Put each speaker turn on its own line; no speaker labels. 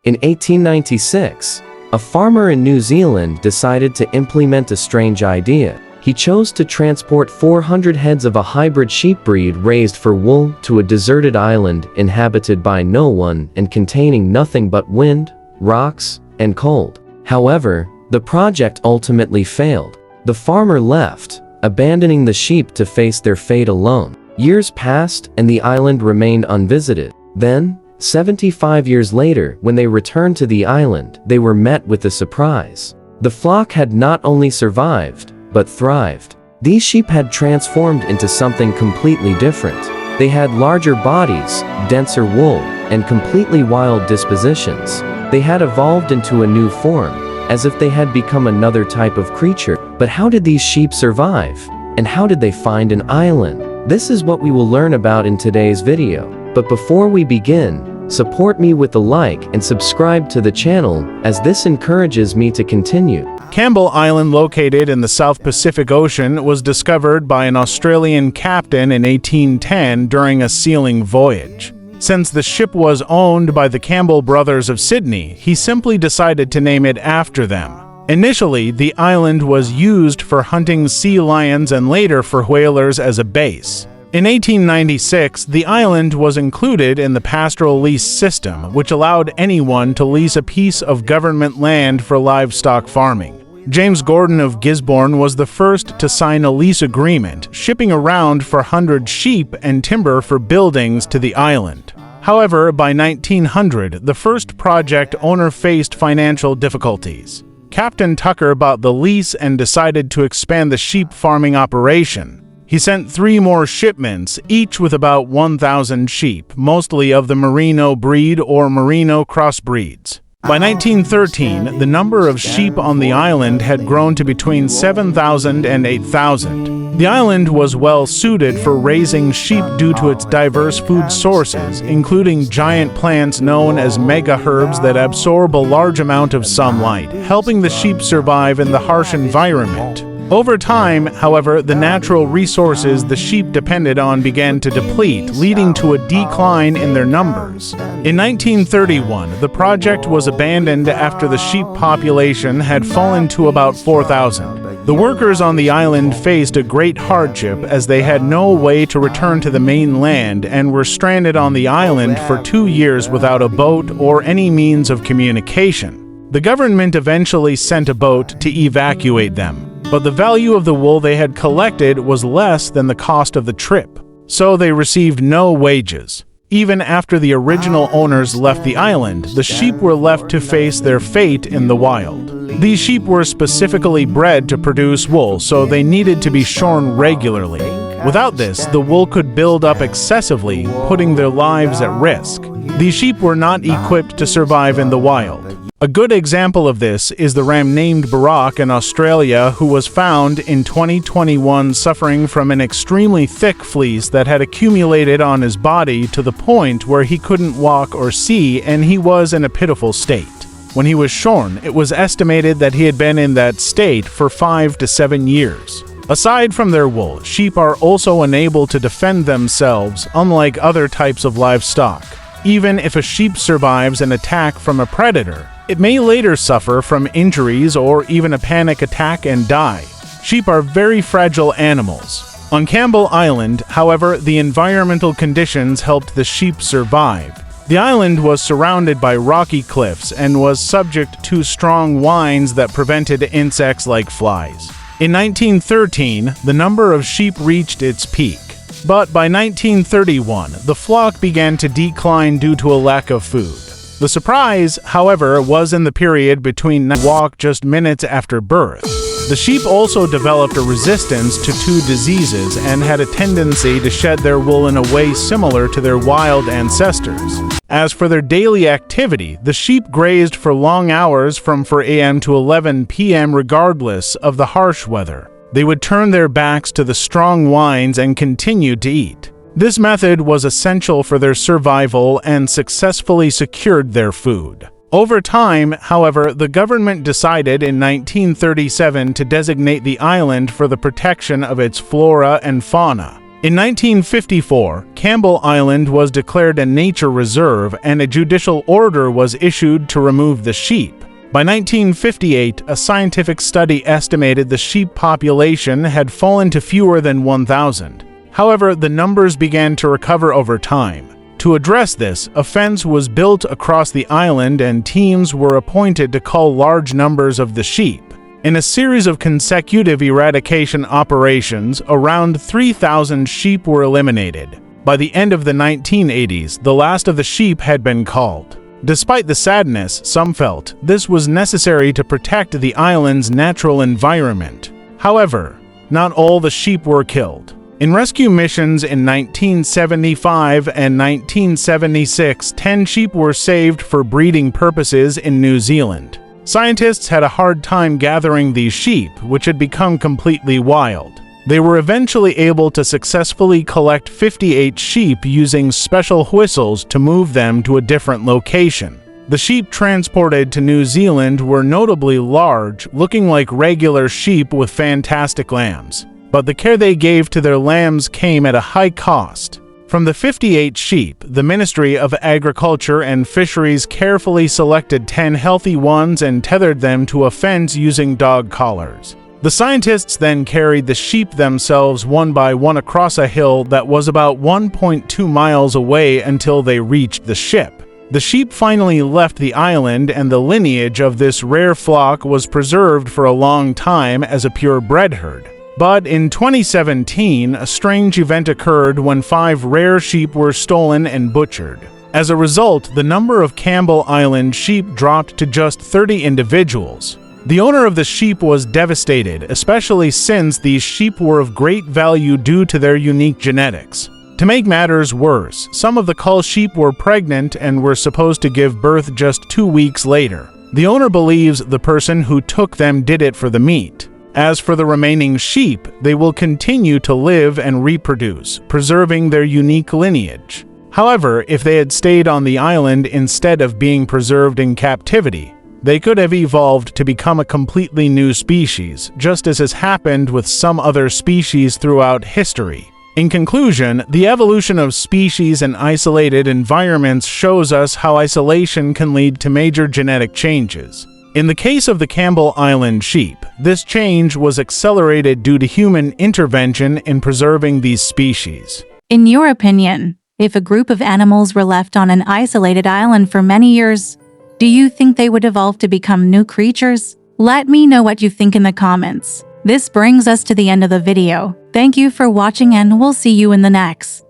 In 1896, a farmer in New Zealand decided to implement a strange idea. He chose to transport 400 heads of a hybrid sheep breed raised for wool to a deserted island inhabited by no one and containing nothing but wind, rocks, and cold. However, the project ultimately failed. The farmer left, abandoning the sheep to face their fate alone. Years passed and the island remained unvisited. Then, 75 years later, when they returned to the island, they were met with a surprise. The flock had not only survived, but thrived. These sheep had transformed into something completely different. They had larger bodies, denser wool, and completely wild dispositions. They had evolved into a new form, as if they had become another type of creature. But how did these sheep survive? And how did they find an island? This is what we will learn about in today's video. But before we begin, support me with a like and subscribe to the channel, as this encourages me to continue.
Campbell Island, located in the South Pacific Ocean, was discovered by an Australian captain in 1810 during a sealing voyage. Since the ship was owned by the Campbell brothers of Sydney, he simply decided to name it after them. Initially, the island was used for hunting sea lions and later for whalers as a base. In 1896, the island was included in the pastoral lease system, which allowed anyone to lease a piece of government land for livestock farming. James Gordon of Gisborne was the first to sign a lease agreement, shipping around 400 sheep and timber for buildings to the island. However, by 1900, the first project owner faced financial difficulties. Captain Tucker bought the lease and decided to expand the sheep farming operation. He sent 3 more shipments, each with about 1,000 sheep, mostly of the Merino breed or Merino crossbreeds. By 1913, the number of sheep on the island had grown to between 7,000 and 8,000. The island was well suited for raising sheep due to its diverse food sources, including giant plants known as megaherbs that absorb a large amount of sunlight, helping the sheep survive in the harsh environment. Over time, however, the natural resources the sheep depended on began to deplete, leading to a decline in their numbers. In 1931, the project was abandoned after the sheep population had fallen to about 4,000. The workers on the island faced a great hardship as they had no way to return to the mainland and were stranded on the island for 2 years without a boat or any means of communication. The government eventually sent a boat to evacuate them. But the value of the wool they had collected was less than the cost of the trip, so they received no wages. Even after the original owners left the island, the sheep were left to face their fate in the wild. These sheep were specifically bred to produce wool, so they needed to be shorn regularly. Without this, the wool could build up excessively, putting their lives at risk. These sheep were not equipped to survive in the wild. A good example of this is the ram named Barack in Australia, who was found in 2021 suffering from an extremely thick fleece that had accumulated on his body to the point where he couldn't walk or see, and he was in a pitiful state. When he was shorn, it was estimated that he had been in that state for 5 to 7 years. Aside from their wool, sheep are also unable to defend themselves, unlike other types of livestock. Even if a sheep survives an attack from a predator, it may later suffer from injuries or even a panic attack and die. Sheep are very fragile animals. On Campbell Island, however, the environmental conditions helped the sheep survive. The island was surrounded by rocky cliffs and was subject to strong winds that prevented insects like flies. In 1913, the number of sheep reached its peak. But by 1931, the flock began to decline due to a lack of food. The surprise, however, was in the period between walk just minutes after birth. The sheep also developed a resistance to 2 diseases and had a tendency to shed their wool in a way similar to their wild ancestors. As for their daily activity, the sheep grazed for long hours from 4 a.m. to 11 p.m. regardless of the harsh weather. They would turn their backs to the strong winds and continued to eat. This method was essential for their survival and successfully secured their food. Over time, however, the government decided in 1937 to designate the island for the protection of its flora and fauna. In 1954, Campbell Island was declared a nature reserve and a judicial order was issued to remove the sheep. By 1958, a scientific study estimated the sheep population had fallen to fewer than 1,000. However, the numbers began to recover over time. To address this, a fence was built across the island and teams were appointed to cull large numbers of the sheep. In a series of consecutive eradication operations, around 3,000 sheep were eliminated. By the end of the 1980s, the last of the sheep had been culled. Despite the sadness, some felt this was necessary to protect the island's natural environment. However, not all the sheep were killed. In rescue missions in 1975 and 1976, 10 sheep were saved for breeding purposes in New Zealand. Scientists had a hard time gathering these sheep, which had become completely wild. They were eventually able to successfully collect 58 sheep using special whistles to move them to a different location. The sheep transported to New Zealand were notably large, looking like regular sheep with fantastic lambs. But the care they gave to their lambs came at a high cost. From the 58 sheep, the Ministry of Agriculture and Fisheries carefully selected 10 healthy ones and tethered them to a fence using dog collars. The scientists then carried the sheep themselves one by one across a hill that was about 1.2 miles away until they reached the ship. The sheep finally left the island and the lineage of this rare flock was preserved for a long time as a purebred herd. But in 2017, a strange event occurred when 5 rare sheep were stolen and butchered. As a result, the number of Campbell Island sheep dropped to just 30 individuals. The owner of the sheep was devastated, especially since these sheep were of great value due to their unique genetics. To make matters worse, some of the cull sheep were pregnant and were supposed to give birth just 2 weeks later. The owner believes the person who took them did it for the meat. As for the remaining sheep, they will continue to live and reproduce, preserving their unique lineage. However, if they had stayed on the island instead of being preserved in captivity, they could have evolved to become a completely new species, just as has happened with some other species throughout history. In conclusion, the evolution of species in isolated environments shows us how isolation can lead to major genetic changes. In the case of the Campbell Island sheep, this change was accelerated due to human intervention in preserving these species.
In your opinion, if a group of animals were left on an isolated island for many years, do you think they would evolve to become new creatures? Let me know what you think in the comments. This brings us to the end of the video. Thank you for watching and we'll see you in the next.